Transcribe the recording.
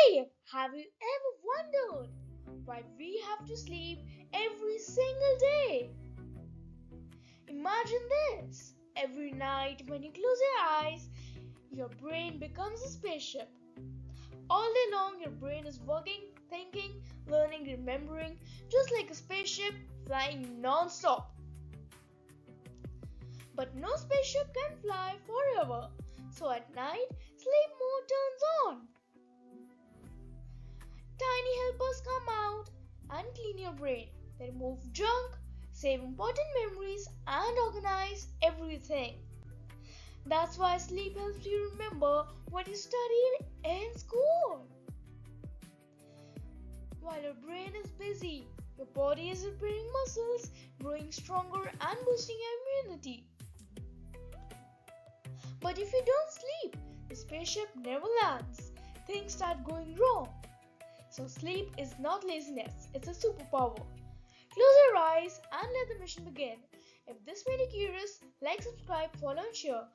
Hey, have you ever wondered why we have to sleep every single day? Imagine this. Every night when you close your eyes, your brain becomes a spaceship. All day long, your brain is working, thinking, learning, remembering, just like a spaceship flying non stop. But no spaceship can fly forever, so at night, sleep mode turns on. Tiny helpers come out and clean your brain. They remove junk, save important memories, and organize everything. That's why sleep helps you remember what you studied in school. While your brain is busy, your body is repairing muscles, growing stronger, and boosting your immunity. But if you don't sleep, the spaceship never lands. Things start going wrong. So sleep is not laziness, it's a superpower. Close your eyes and let the mission begin. If this made you curious, like, subscribe, follow and share.